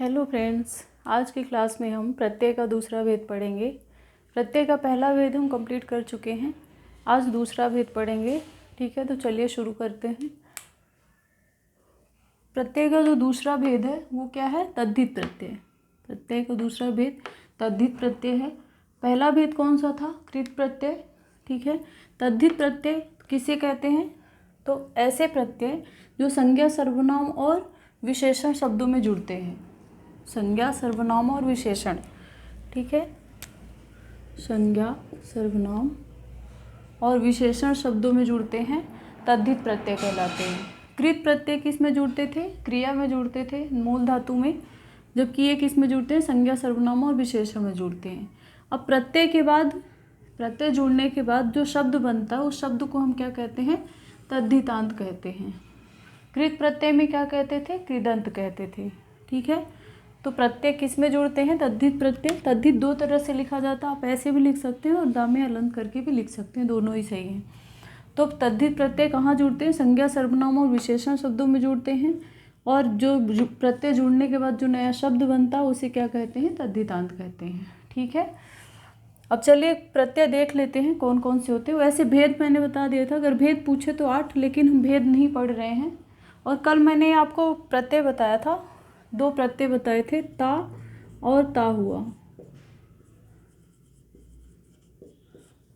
Hello friends, आज की class में हम प्रत्यय का दूसरा भेद पढ़ेंगे। प्रत्यय का पहला भेद हम कंप्लीट कर चुके हैं, आज दूसरा भेद पढ़ेंगे। ठीक है, तो चलिए शुरू करते हैं। प्रत्यय का जो दूसरा भेद है वो क्या है? तद्धित प्रत्यय। प्रत्यय का दूसरा भेद तद्धित प्रत्यय है। पहला भेद कौन सा था? कृत प्रत्यय। ठीक है, तद्धित प्रत्यय किसे कहते हैं? तो ऐसे प्रत्यय जो संज्ञा, सर्वनाम और विशेषण शब्दों में जुड़ते हैं। संज्ञा, सर्वनाम और विशेषण। ठीक है, संज्ञा, सर्वनाम और विशेषण शब्दों में जुड़ते हैं, तद्धित प्रत्यय कहलाते हैं। कृत प्रत्यय किस में जुड़ते थे? क्रिया में जुड़ते थे, मूल धातु में। जबकि ये किस में जुड़ते हैं? संज्ञा, सर्वनाम और विशेषण में जुड़ते हैं। अब प्रत्यय के बाद, प्रत्यय जुड़ने के बाद जो शब्द बनता है उस शब्द को हम क्या कहते हैं? तद्धितांत कहते हैं। कृत प्रत्यय में क्या कहते थे? कृदंत कहते थे। ठीक है, तो प्रत्यय किस में जुड़ते हैं? तद्धित प्रत्यय। तद्धित दो तरह से लिखा जाता है, आप ऐसे भी लिख सकते हैं और दामे अलंत करके भी लिख सकते हैं, दोनों ही सही हैं। तो तद्धित प्रत्यय कहाँ जुड़ते हैं? संज्ञा, सर्वनाम और विशेषण शब्दों में जुड़ते हैं। और जो प्रत्यय जुड़ने के बाद जो नया शब्द बनता है उसे क्या कहते हैं? तद्धितांत कहते हैं। ठीक है, अब चलिए प्रत्यय देख लेते हैं कौन कौन से होते हैं। वैसे भेद मैंने बता दिया था, अगर भेद पूछे तो 8, लेकिन हम भेद नहीं पढ़ रहे हैं। और कल मैंने आपको प्रत्यय बताया था, 2 प्रत्यय बताए थे, ता और ता हुआ।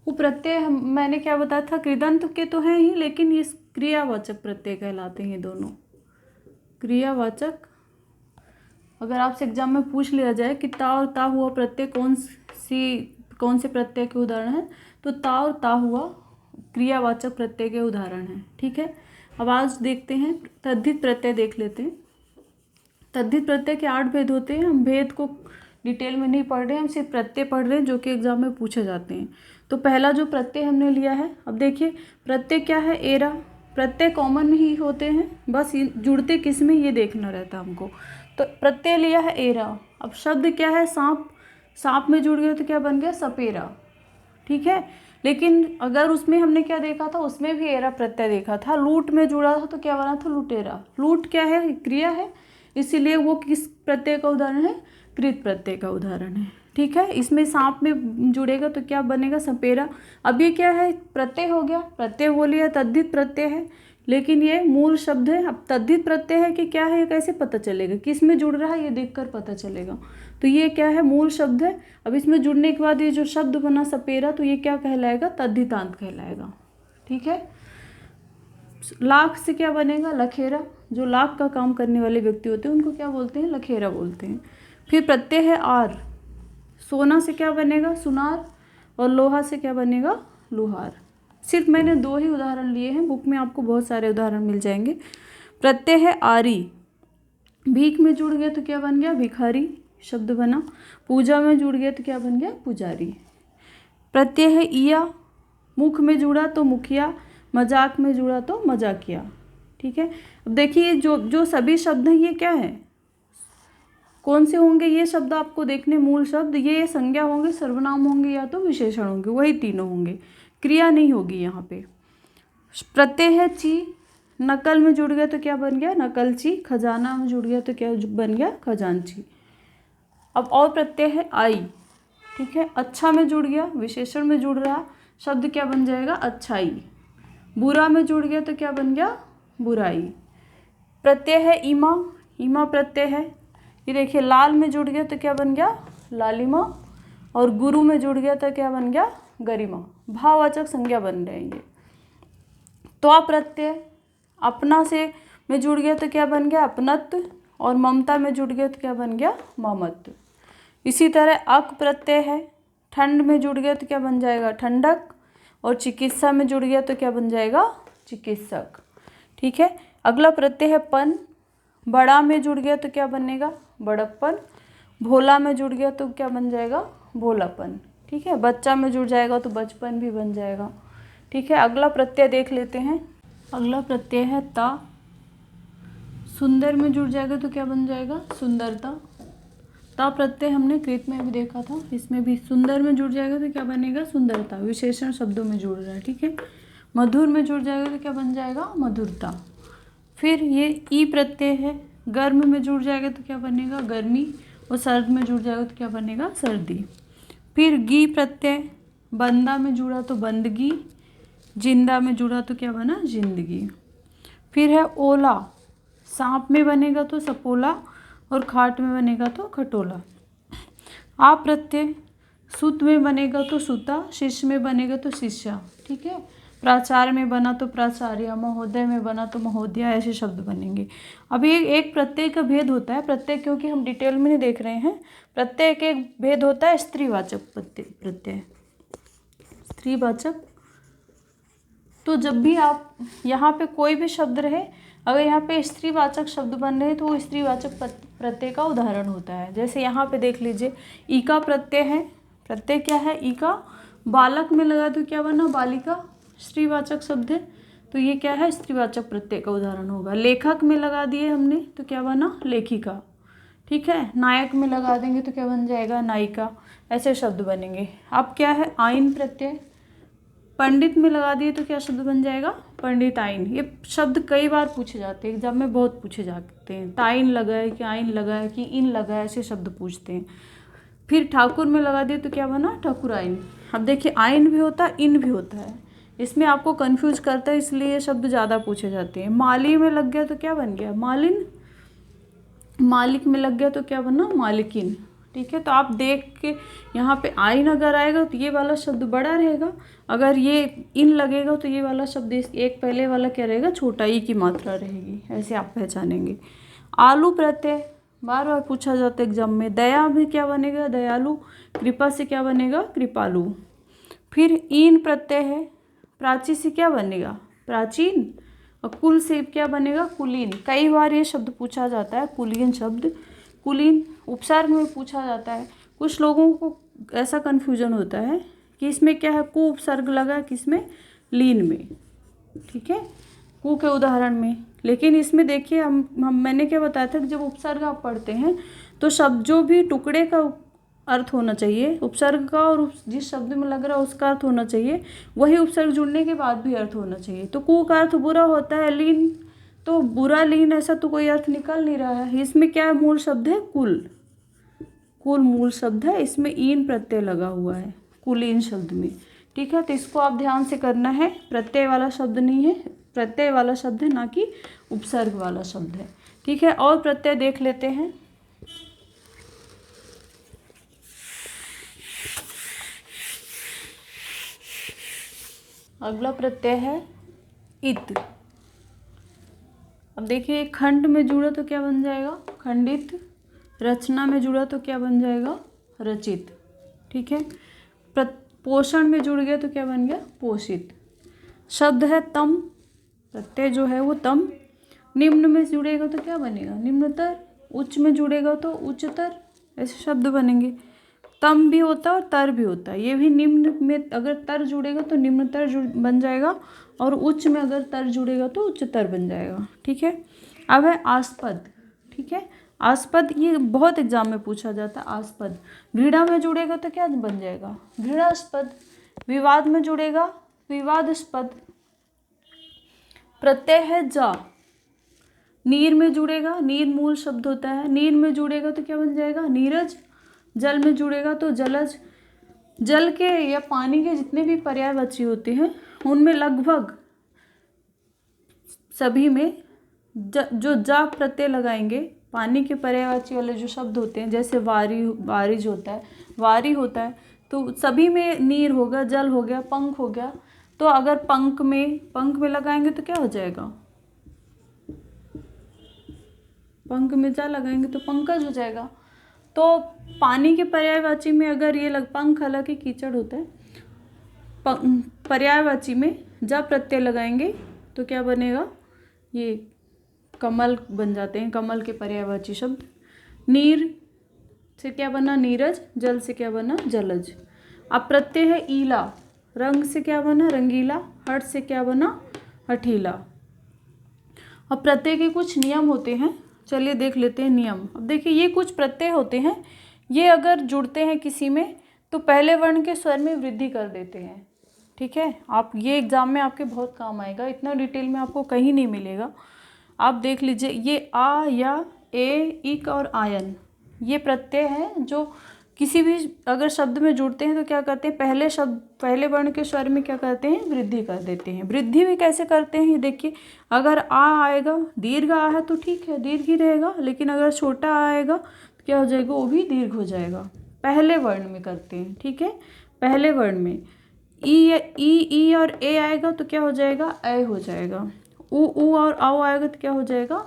वो प्रत्यय मैंने क्या बताया था? कृदंत के तो हैं ही, लेकिन ये क्रियावाचक प्रत्यय कहलाते हैं दोनों। क्रियावाचक। अगर आपसे एग्जाम में पूछ लिया जाए कि ता और ता हुआ प्रत्यय कौन से प्रत्यय के उदाहरण हैं, तो ता और ता हुआ क्रियावाचक प्रत्यय के उदाहरण हैं। ठीक है, अब आज देखते हैं तद्धित प्रत्यय देख लेते हैं। तद्धित प्रत्यय के 8 भेद होते हैं। हम भेद को डिटेल में नहीं पढ़ रहे हैं, हम सिर्फ प्रत्यय पढ़ रहे हैं जो कि एग्जाम में पूछे जाते हैं। तो पहला जो प्रत्यय हमने लिया है, अब देखिए प्रत्यय क्या है? एरा। प्रत्यय कॉमन ही होते हैं, बस जुड़ते किस में ये देखना रहता है हमको। तो प्रत्यय लिया है एरा। अब शब्द क्या है? सांप। सांप में जुड़ गया तो क्या बन गया? सपेरा। ठीक है, लेकिन अगर उसमें हमने क्या देखा था? उसमें भी एरा प्रत्यय देखा था। लूट में जुड़ा था तो क्या बना था? लुटेरा। लूट क्या है? क्रिया है, इसीलिए वो किस प्रत्यय का उदाहरण है? कृत प्रत्यय का उदाहरण है। ठीक है, इसमें सांप में जुड़ेगा तो क्या बनेगा? सपेरा। अब ये क्या है? प्रत्यय हो गया। प्रत्यय बोलिए तद्धित प्रत्यय है, लेकिन ये मूल शब्द है। अब तद्धित प्रत्यय है कि क्या है, ये कैसे पता चलेगा? किस में जुड़ रहा है ये देखकर पता चलेगा। तो ये क्या है? मूल शब्द है। अब इसमें जुड़ने के बाद ये जो शब्द बना सपेरा, तो ये क्या कहलाएगा? तद्धितांत कहलाएगा। ठीक है, लाख से क्या बनेगा? लखेरा। जो लाख का काम करने वाले व्यक्ति होते हैं उनको क्या बोलते हैं? लखेरा बोलते हैं। फिर प्रत्यय है आर। सोना से क्या बनेगा? सुनार। और लोहा से क्या बनेगा? लोहार। सिर्फ मैंने 2 ही उदाहरण लिए हैं, बुक में आपको बहुत सारे उदाहरण मिल जाएंगे। प्रत्यय है आरी। भीख में जुड़ गया तो क्या बन गया? भिखारी शब्द बना। पूजा में जुड़ गया तो क्या बन गया? पुजारी। प्रत्यय है इया। मुख में जुड़ा तो मुखिया, मजाक में जुड़ा तो मजाकिया। ठीक है, अब देखिए जो सभी शब्द हैं ये क्या है? कौन से होंगे ये शब्द? आपको देखने मूल शब्द। ये संज्ञा होंगे, सर्वनाम होंगे या तो विशेषण होंगे, वही तीनों होंगे। क्रिया नहीं होगी यहाँ पे। प्रत्यय है ची। नकल में जुड़ गया तो क्या बन गया? नकलची। खजाना में जुड़ गया तो क्या बन गया? खजांची। अब और प्रत्यय है आई। ठीक है, अच्छा में जुड़ गया, विशेषण में जुड़ रहा, शब्द क्या बन जाएगा? अच्छाई। बुरा में जुड़ गया तो क्या बन गया? बुराई। प्रत्यय है ईमा। ईमा प्रत्यय है। ये देखिए लाल में जुड़ गया तो क्या बन गया? लालिमा। और गुरु में जुड़ गया तो क्या बन गया? गरिमा। भाववाचक संज्ञा बन रहे हैं ये। त्वा प्रत्यय। अपना से में जुड़ गया तो क्या बन गया? अपनत्व। और ममता में जुड़ गया तो क्या बन गया? ममत्व। इसी तरह अक प्रत्यय है। ठंड में जुड़ गया तो क्या बन जाएगा? ठंडक। और चिकित्सा में जुड़ गया तो क्या बन जाएगा? चिकित्सक। ठीक है, अगला प्रत्यय है पन। बड़ा में जुड़ गया तो क्या बनेगा? बड़प्पन। भोला में जुड़ गया तो क्या बन जाएगा? भोलापन। ठीक है, बच्चा में जुड़ जाएगा तो बचपन भी बन जाएगा। ठीक है, अगला प्रत्यय देख लेते हैं। अगला प्रत्यय है ता। सुंदर में जुड़ जाएगा तो क्या बन जाएगा? सुंदरता। ता प्रत्यय हमने कृत में भी देखा था, इसमें भी सुंदर में जुड़ जाएगा तो क्या बनेगा? सुंदरता। विशेषण शब्दों में जुड़ रहा है। ठीक है, मधुर में जुड़ जाएगा तो क्या बन जाएगा? मधुरता। फिर ये ई प्रत्यय है। गर्म में जुड़ जाएगा तो क्या बनेगा गर्मी, और सर्द में जुड़ जाएगा तो क्या बनेगा सर्दी। फिर गी प्रत्यय, बंदा में जुड़ा तो बंदगी, जिंदा में जुड़ा तो क्या बना जिंदगी। फिर है ओला, सांप में बनेगा तो सपोला, और खाट में बनेगा तो खटोला। आ प्रत्यय, सुत में बनेगा तो सुता, शिष्य में बनेगा तो शिष्या, ठीक है। प्राचार्य में बना तो प्राचार्य, महोदय में बना तो महोदया, ऐसे शब्द बनेंगे। अभी एक प्रत्यय का भेद होता है, प्रत्यय क्योंकि हम डिटेल में नहीं देख रहे हैं, प्रत्यय के एक भेद होता है स्त्रीवाचक प्रत्यय, स्त्रीवाचक। तो जब भी आप यहाँ पे कोई भी शब्द रहे, अगर यहाँ पे स्त्रीवाचक शब्द बन रहे तो वो स्त्रीवाचक प्रत्यय का उदाहरण होता है। जैसे यहाँ पे देख लीजिए, ईका प्रत्यय है, प्रत्यय क्या है ईका, बालक में लगा तो क्या बना बालिका, स्त्रीवाचक शब्द है तो ये क्या है स्त्रीवाचक प्रत्यय का उदाहरण होगा। लेखक में लगा दिए हमने तो क्या बना लेखिका, ठीक है। नायक में लगा देंगे तो क्या बन जाएगा नायिका, ऐसे शब्द बनेंगे। अब क्या है आइन प्रत्यय, पंडित में लगा दिए तो क्या शब्द बन जाएगा पंडित आइन। ये शब्द कई बार पूछे जाते हैं एग्जाम में, बहुत पूछे जाते हैं, ताइन लगा है कि आइन लगा है कि इन लगा है, ऐसे शब्द पूछते हैं। फिर ठाकुर में लगा दिए तो क्या बना ठाकुर आइन। अब देखिए आइन भी होता है इन भी होता है, इसमें आपको कंफ्यूज करता है इसलिए ये शब्द ज़्यादा पूछे जाते हैं। माली में लग गया तो क्या बन गया मालिन, मालिक में लग गया तो क्या बना मालिकिन, ठीक है। तो आप देख के यहाँ पे आइन अगर आएगा तो ये वाला शब्द बड़ा रहेगा, अगर ये इन लगेगा तो ये वाला शब्द एक पहले वाला क्या रहेगा छोटा, ई की मात्रा रहेगी, ऐसे आप पहचानेंगे। आलू प्रत्यय बार बार पूछा जाता है एग्जाम में। दया में क्या बनेगा दयालु, कृपा से क्या बनेगा कृपालु। फिर ईन प्रत्यय है, प्राची से क्या बनेगा प्राचीन, और कुल से क्या बनेगा कुलीन। कई बार ये शब्द पूछा जाता है कुलीन शब्द, कुलीन उपसर्ग में पूछा जाता है। कुछ लोगों को ऐसा कन्फ्यूजन होता है कि इसमें क्या है कु उपसर्ग लगा है किसमें लीन में, ठीक है कु के उदाहरण में। लेकिन इसमें देखिए हम मैंने क्या बताया था कि जब उपसर्ग आप पढ़ते हैं तो शब्द जो भी टुकड़े का अर्थ होना चाहिए उपसर्ग का, और जिस शब्द में लग रहा है उसका अर्थ होना चाहिए, वही उपसर्ग जुड़ने के बाद भी अर्थ होना चाहिए। तो कु का अर्थ बुरा होता है, लीन तो बुरा लीन ऐसा तो कोई अर्थ निकल नहीं रहा है। इसमें क्या है मूल शब्द है कुल, कुल मूल शब्द है, इसमें ईन प्रत्यय लगा हुआ है कुलीन शब्द में, ठीक है। तो इसको आप ध्यान से करना है, प्रत्यय वाला शब्द नहीं है, प्रत्यय वाला शब्द है ना कि उपसर्ग वाला शब्द है, ठीक है। और प्रत्यय देख लेते हैं। अगला प्रत्यय है इत। अब देखिए खंड में जुड़ा तो क्या बन जाएगा खंडित, रचना में जुड़ा तो क्या बन जाएगा रचित, ठीक है। पोषण में जुड़ गया तो क्या बन गया पोषित। शब्द है तम, प्रत्यय जो है वो तम। निम्न में जुड़ेगा तो क्या बनेगा निम्नतर, उच्च में जुड़ेगा तो उच्चतर, ऐसे शब्द बनेंगे। तम भी होता है और तर भी होता है, ये भी निम्न में अगर तर जुड़ेगा तो निम्नतर बन जाएगा, और उच्च में अगर तर जुड़ेगा तो उच्चतर बन जाएगा, ठीक है। अब है आस्पद, ठीक है। आस्पद ये बहुत एग्जाम में पूछा जाता है आस्पद। घृणा में जुड़ेगा तो क्या बन जाएगा घृणास्पद। विवाद में जुड़ेगा विवादास्पद। प्रत्यय है जा, नीर में जुड़ेगा, नीर मूल शब्द होता है, नीर में जुड़ेगा तो क्या बन जाएगा नीरज। जल में जुड़ेगा तो जलज। जल के या पानी के जितने भी पर्यायवाची होते हैं उनमें लगभग सभी में जो जा प्रत्यय लगाएंगे, पानी के पर्यायवाची वाले जो शब्द होते हैं जैसे वारिज होता है, वारी होता है, तो सभी में नीर होगा, जल हो गया, पंख हो गया। तो अगर पंख में लगाएंगे तो क्या हो जाएगा पंख में जा लगाएंगे तो पंकज हो जाएगा। तो पानी के पर्यायवाची में अगर ये पंख हालांकि कीचड़ होता है, पर्यायवाची में जा प्रत्यय लगाएंगे तो क्या बनेगा ये कमल बन जाते हैं, कमल के पर्यायवाची शब्द। नीर से क्या बना नीरज, जल से क्या बना जलज। अब प्रत्यय है ईला, रंग से क्या बना रंगीला, हठ से क्या बना हठीला। अब प्रत्यय के कुछ नियम होते हैं, चलिए देख लेते हैं नियम। अब देखिए ये कुछ प्रत्यय होते हैं, ये अगर जुड़ते हैं किसी में तो पहले वर्ण के स्वर में वृद्धि कर देते हैं, ठीक है। आप ये एग्जाम में आपके बहुत काम आएगा, इतना डिटेल में आपको कहीं नहीं मिलेगा। आप देख लीजिए, ये आ या ए, इक और आयन, ये प्रत्यय हैं जो किसी भी अगर शब्द में जुड़ते हैं तो क्या करते हैं, पहले वर्ण के स्वर में क्या करते हैं, वृद्धि कर देते हैं। वृद्धि भी कैसे करते हैं, ये देखिए, अगर आ आएगा, दीर्घ आ है तो ठीक है, दीर्घ ही रहेगा, लेकिन अगर छोटा आ आएगा तो क्या हो जाएगा, वो भी दीर्घ हो जाएगा। पहले वर्ण में करते हैं, ठीक है, पहले वर्ण में ई और ए आएगा तो क्या हो जाएगा, ए हो जाएगा। ऊ और आओ आएगा तो क्या हो जाएगा,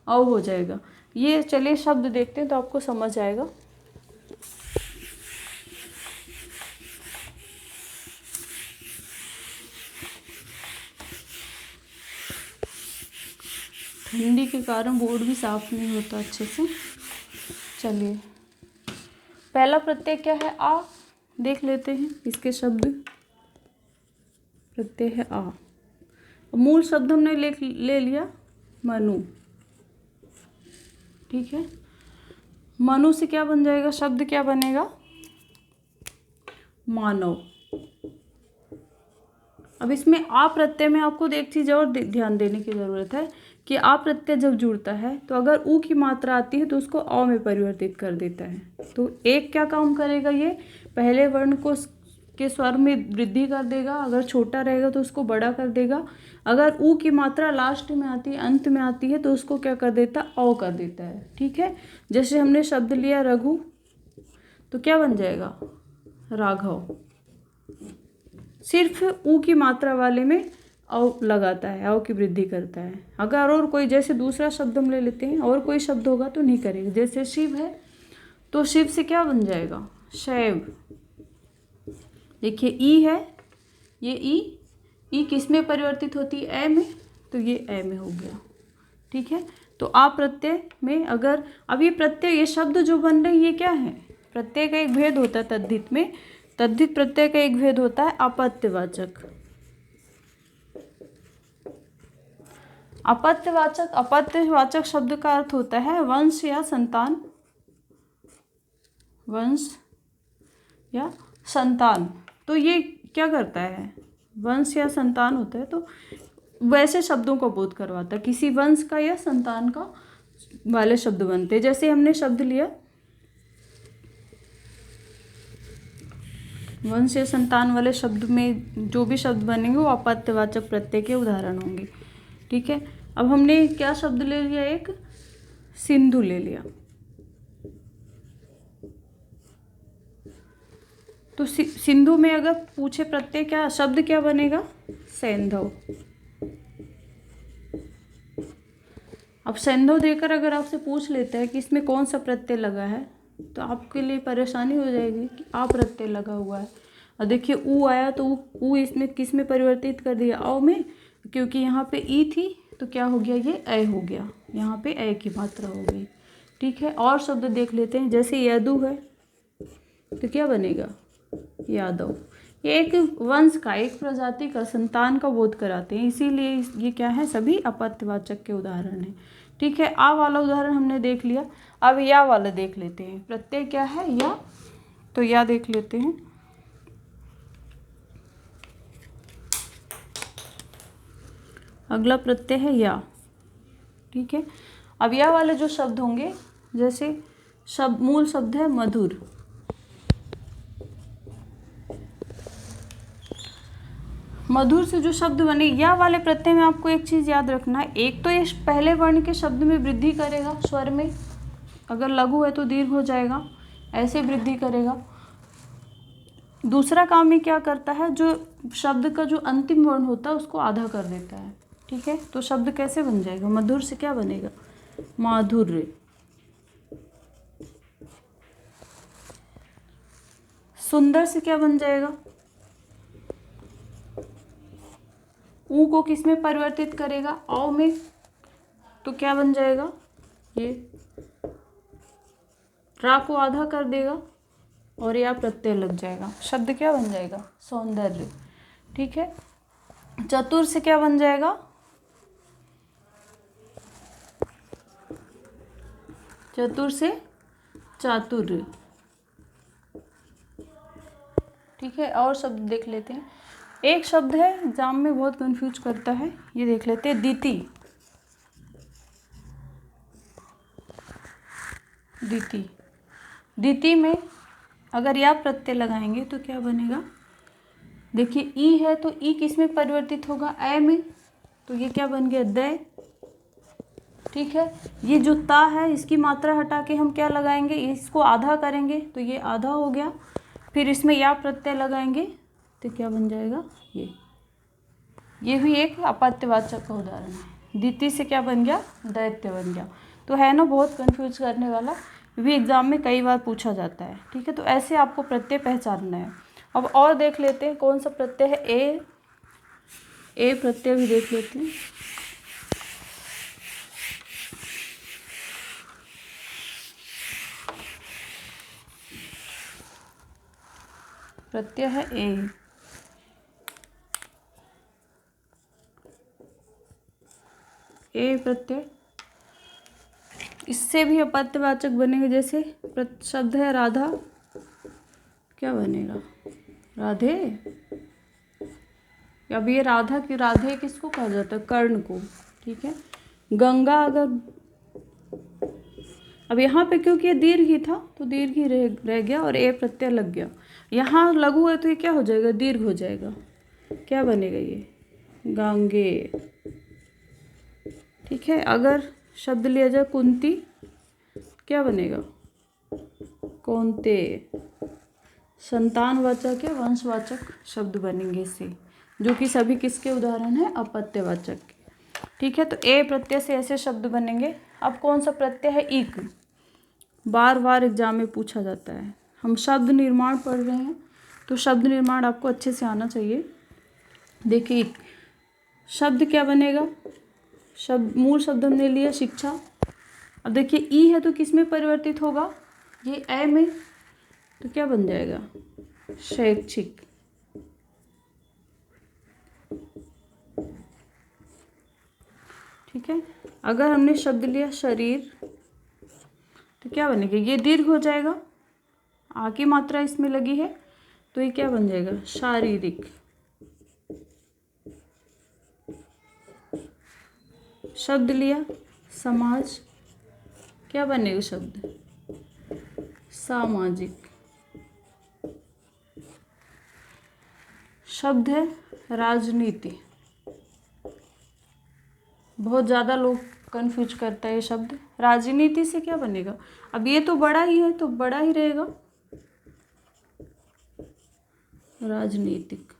औ हो जाएगा। ये चलिए शब्द देखते हैं तो आपको समझ आएगा। ठंडी के कारण बोर्ड भी साफ नहीं होता अच्छे से। चलिए, पहला प्रत्यय क्या है, आ, देख लेते हैं इसके शब्द। प्रत्यय है आ, मूल शब्द हमने ले लिया मनु, ठीक है। मनु से क्या बन जाएगा, शब्द क्या बनेगा, मानव। अब इसमें आ प्रत्यय में आपको एक चीज़ और ध्यान देने की ज़रूरत है कि आ प्रत्यय जब जुड़ता है तो अगर ऊ की मात्रा आती है तो उसको अ में परिवर्तित कर देता है। तो एक क्या काम करेगा, ये पहले वर्ण को के स्वर में वृद्धि कर देगा, अगर छोटा रहेगा तो उसको बड़ा कर देगा, अगर ऊ की मात्रा लास्ट में आती है, अंत में आती है, तो उसको क्या कर देता, औ कर देता है, ठीक है। जैसे हमने शब्द लिया रघु, तो क्या बन जाएगा, राघव। सिर्फ ऊ की मात्रा वाले में औ लगाता है, औ की वृद्धि करता है। अगर और कोई, जैसे दूसरा शब्द हम ले लेते हैं, और कोई शब्द होगा तो नहीं करेगा। जैसे शिव है तो शिव से क्या बन जाएगा, शैव। देखिए ई है, ये ई किस में परिवर्तित होती है, ए में, तो ये ए में हो गया, ठीक है। तो आ प्रत्यय में अगर, अब ये प्रत्यय, ये शब्द जो बन रहे हैं ये क्या है, प्रत्यय का एक भेद होता है तद्धित में। तद्धित प्रत्यय का एक भेद होता है अपत्यवाचक। अपत्यवाचक शब्द का अर्थ होता है वंश या संतान, वंश या संतान। तो ये क्या करता है, वंश या संतान होता है तो वैसे शब्दों को बोध करवाता है, किसी वंश का या संतान का वाले शब्द बनते हैं। जैसे हमने शब्द लिया वंश या संतान वाले शब्द में जो भी शब्द बनेंगे वो अपत्यवाचक प्रत्यय के उदाहरण होंगे, ठीक है। अब हमने क्या शब्द ले लिया, एक सिंधु ले लिया, तो सिंधु में अगर पूछे प्रत्यय क्या, शब्द क्या बनेगा, सैंधव। अब सैंधव देकर अगर आपसे पूछ लेता है कि इसमें कौन सा प्रत्यय लगा है, तो आपके लिए परेशानी हो जाएगी कि आ प्रत्यय लगा हुआ है। और देखिए ऊ आया तो ऊ इसमें किस में परिवर्तित कर दिया, औ में, क्योंकि यहाँ पे ई थी तो क्या हो गया, ये ए हो गया, यहाँ पे ए की मात्रा हो गई, ठीक है। और शब्द देख लेते हैं, जैसे यदु है तो क्या बनेगा, यादव। ये एक वंश का, एक प्रजाति का, संतान का बोध कराते हैं, इसीलिए ये क्या है, सभी अपत्यवाचक के उदाहरण हैं, ठीक है। आ वाला उदाहरण हमने देख लिया। अब या वाला देख लेते हैं, प्रत्यय क्या है, या, तो या देख लेते हैं। अगला प्रत्यय है या, ठीक है। अब या वाले जो शब्द होंगे, जैसे मूल शब्द है मधुर, मधुर से जो शब्द बने, या वाले प्रत्यय में आपको एक चीज़ याद रखना है, एक तो ये पहले वर्ण के शब्द में वृद्धि करेगा स्वर में, अगर लघु है तो दीर्घ हो जाएगा, ऐसे वृद्धि करेगा। दूसरा काम ये क्या करता है, जो शब्द का जो अंतिम वर्ण होता है उसको आधा कर देता है, ठीक है। तो शब्द कैसे बन जाएगा, मधुर से क्या बनेगा, माधुर्य। सुंदर से क्या बन जाएगा, ऊ को किस में परिवर्तित करेगा, औ में, तो क्या बन जाएगा, ये रा को आधा कर देगा और या प्रत्यय लग जाएगा, शब्द क्या बन जाएगा, सौंदर्य, ठीक है। चतुर से क्या बन जाएगा, चतुर से चातुर्य, ठीक है। और शब्द देख लेते हैं, एक शब्द है एग्जाम में बहुत कंफ्यूज करता है, ये देख लेते हैं, दीति। दीति। दीति में अगर या प्रत्यय लगाएंगे तो क्या बनेगा, देखिए ई है तो ई किस में परिवर्तित होगा, अ में, तो ये क्या बन गया, द। ठीक है, ये जो ता है इसकी मात्रा हटा के हम क्या लगाएंगे, इसको आधा करेंगे तो ये आधा हो गया। फिर इसमें या प्रत्यय लगाएंगे तो क्या बन जाएगा, ये भी एक अपत्यवाचक का उदाहरण है। दीति से क्या बन गया, दैत्य बन गया। तो है ना बहुत कंफ्यूज करने वाला, भी एग्जाम में कई बार पूछा जाता है। ठीक है, तो ऐसे आपको प्रत्यय पहचानना है। अब और देख लेते हैं कौन सा प्रत्यय है, ए प्रत्यय भी देख लेते हैं। प्रत्यय है ए प्रत्यय, इससे भी अपत्यवाचक बनेंगे। जैसे शब्द है राधा, क्या बनेगा, राधे। अब ये राधा की, राधे किसको कहा जाता है, कर्ण को। ठीक है, गंगा, अगर अब यहाँ पे क्योंकि ये दीर्घ ही था तो दीर्घ ही रह गया और ए प्रत्यय लग गया। यहाँ लघु है तो ये क्या हो जाएगा, दीर्घ हो जाएगा। क्या बनेगा ये, गांगे। ठीक है, अगर शब्द लिया जाए कुंती, क्या बनेगा, कौनते। संतानवाचक या वंशवाचक शब्द बनेंगे इससे, जो कि सभी किसके उदाहरण है, अपत्यवाचक के। ठीक है, तो ए प्रत्यय से ऐसे शब्द बनेंगे। अब कौन सा प्रत्यय है, इक। बार बार एग्जाम में पूछा जाता है। हम शब्द निर्माण पढ़ रहे हैं तो शब्द निर्माण आपको अच्छे से आना चाहिए। देखिए इक शब्द क्या बनेगा, शब्द मूल शब्द हमने लिया शिक्षा। अब देखिए ई है तो किस में परिवर्तित होगा, ये ए में, तो क्या बन जाएगा, शैक्षिक। ठीक है, अगर हमने शब्द लिया शरीर तो क्या बनेगा, ये दीर्घ हो जाएगा, आ की मात्रा इसमें लगी है तो ये क्या बन जाएगा, शारीरिक। शब्द लिया समाज, क्या बनेगा शब्द, सामाजिक। शब्द है राजनीति, बहुत ज़्यादा लोग कंफ्यूज करता है ये शब्द। राजनीति से क्या बनेगा, अब ये तो बड़ा ही है तो बड़ा ही रहेगा, राजनीतिक।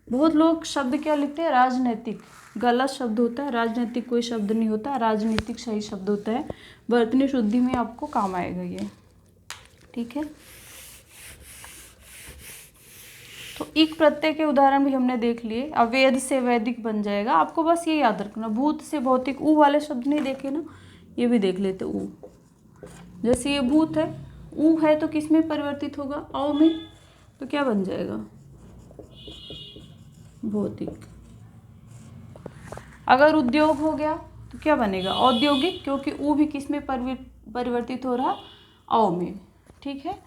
बहुत लोग शब्द क्या लिखते हैं, राजनैतिक, गलत शब्द होता है। राजनैतिक कोई शब्द नहीं होता, राजनीतिक सही शब्द होता है। वर्तनी शुद्धि में आपको काम आएगा ये। ठीक है, तो इक प्रत्यय के उदाहरण भी हमने देख लिए। अवेद से वैदिक बन जाएगा, आपको बस ये याद रखना। भूत से भौतिक, ऊ वाले शब्द नहीं देखे ना, ये भी देख लेते। ऊ, जैसे ये भूत है, ऊ है तो किस में परिवर्तित होगा, औ में, तो क्या बन जाएगा, भौतिक। अगर उद्योग हो गया तो क्या बनेगा, औद्योगिक, क्योंकि ऊ भी किस में परिवर्तित हो रहा, औ में। ठीक है,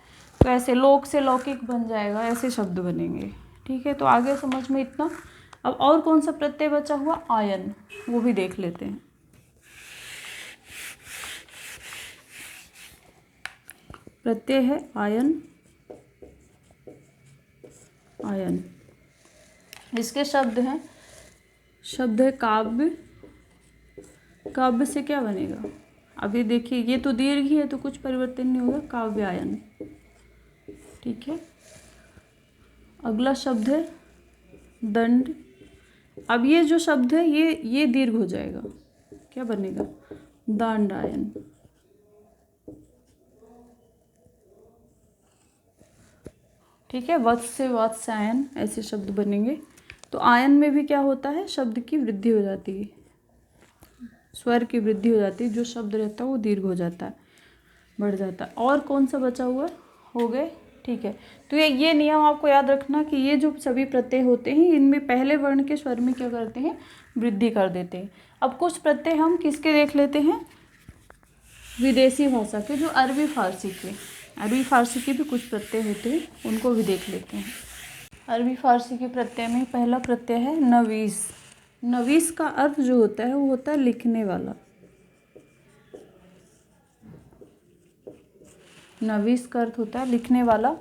तो ऐसे लोक से लौकिक बन जाएगा, ऐसे शब्द बनेंगे। ठीक है, तो आगे समझ में इतना। अब और कौन सा प्रत्यय बचा हुआ, आयन, वो भी देख लेते हैं। प्रत्यय है आयन, आयन। इसके शब्द हैं, शब्द है काव्य। काव्य से क्या बनेगा, अभी देखिए ये तो दीर्घ ही है तो कुछ परिवर्तन नहीं होगा, काव्यायन। ठीक है, अगला शब्द है दंड। अब ये जो शब्द है ये दीर्घ हो जाएगा, क्या बनेगा, दांडायन। ठीक है, वत्स से वत्सायन, ऐसे शब्द बनेंगे। तो आयन में भी क्या होता है, शब्द की वृद्धि हो जाती है, स्वर की वृद्धि हो जाती है, जो शब्द रहता है वो दीर्घ हो जाता है, बढ़ जाता है। और कौन सा बचा हुआ हो गए। ठीक है, तो ये नियम आपको याद रखना कि ये जो सभी प्रत्यय होते हैं इनमें पहले वर्ण के स्वर में क्या करते हैं, वृद्धि कर देते हैं। अब कुछ प्रत्यय हम किसके देख लेते हैं, विदेशी भाषा के, जो अरबी फारसी के, अरबी फारसी के भी कुछ प्रत्यय होते हैं, उनको भी देख लेते हैं। अरबी फारसी के प्रत्यय में पहला प्रत्यय है नवीस। नवीस का अर्थ जो होता है वो होता है लिखने वाला। नवीस का अर्थ होता है लिखने वाला।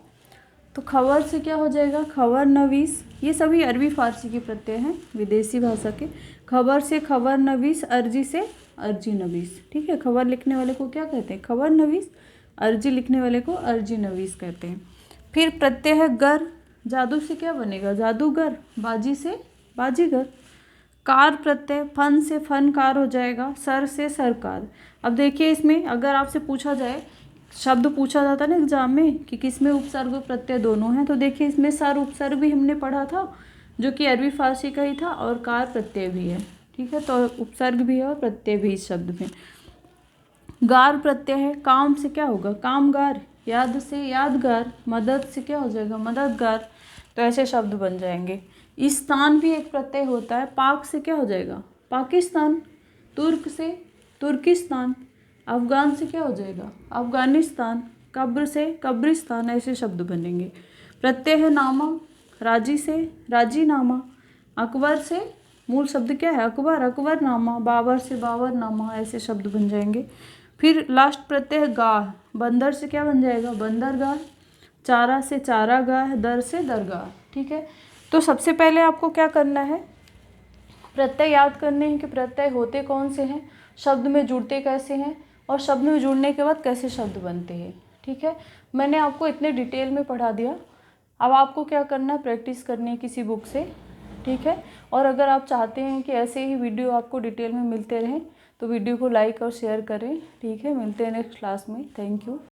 तो खबर से क्या हो जाएगा, खबर नवीस। ये सभी अरबी फारसी के प्रत्यय हैं, विदेशी भाषा के। खबर से खबर नवीस, अर्जी से अर्जी नवीस। ठीक है, खबर लिखने वाले को क्या कहते हैं, खबर नवीस। अर्जी लिखने वाले को अर्जी नवीस कहते हैं। फिर प्रत्यय है गर। जादू से क्या बनेगा, जादूगर। बाजी से बाजीगर। कार प्रत्यय, फन से फनकार हो जाएगा, सर से सरकार। अब देखिए इसमें अगर आपसे पूछा जाए, शब्द पूछा जाता है ना एग्जाम में कि किसमें उपसर्ग और प्रत्यय दोनों हैं, तो देखिए इसमें सर उपसर्ग भी हमने पढ़ा था जो कि अरबी फारसी का ही था, और कार प्रत्यय भी है। ठीक है, तो उपसर्ग भी है और प्रत्यय भी इस शब्द में। गार प्रत्यय है, काम से क्या होगा, कामगार। याद से यादगार। मदद से क्या हो जाएगा, मददगार। तो ऐसे शब्द बन जाएंगे। स्थान भी एक प्रत्यय होता है, पाक से क्या हो जाएगा, पाकिस्तान। तुर्क से तुर्किस्तान। अफगान से क्या हो जाएगा, अफगानिस्तान। कब्र से कब्रिस्तान। ऐसे शब्द बनेंगे। प्रत्यय है नामा। राजी से राजीनामा। अकबर से मूल शब्द क्या है, अकबर, अकबरनामा। बाबर से बाबरनामा। ऐसे शब्द बन जाएंगे। फिर लास्ट प्रत्यय है गाह। बंदर से क्या बन जाएगा, बंदरगाह। चारा से चारागाह। दर से दरगाह। ठीक है, तो सबसे पहले आपको क्या करना है, प्रत्यय याद करने हैं कि प्रत्यय होते कौन से हैं, शब्द में जुड़ते कैसे हैं, और शब्द में जुड़ने के बाद कैसे शब्द बनते हैं। ठीक है, मैंने आपको इतने डिटेल में पढ़ा दिया। अब आपको क्या करना है, प्रैक्टिस करनी है किसी बुक से। ठीक है, और अगर आप चाहते हैं कि ऐसे ही वीडियो आपको डिटेल में मिलते रहें तो वीडियो को लाइक और शेयर करें। ठीक है, मिलते हैं नेक्स्ट क्लास में। Thank you.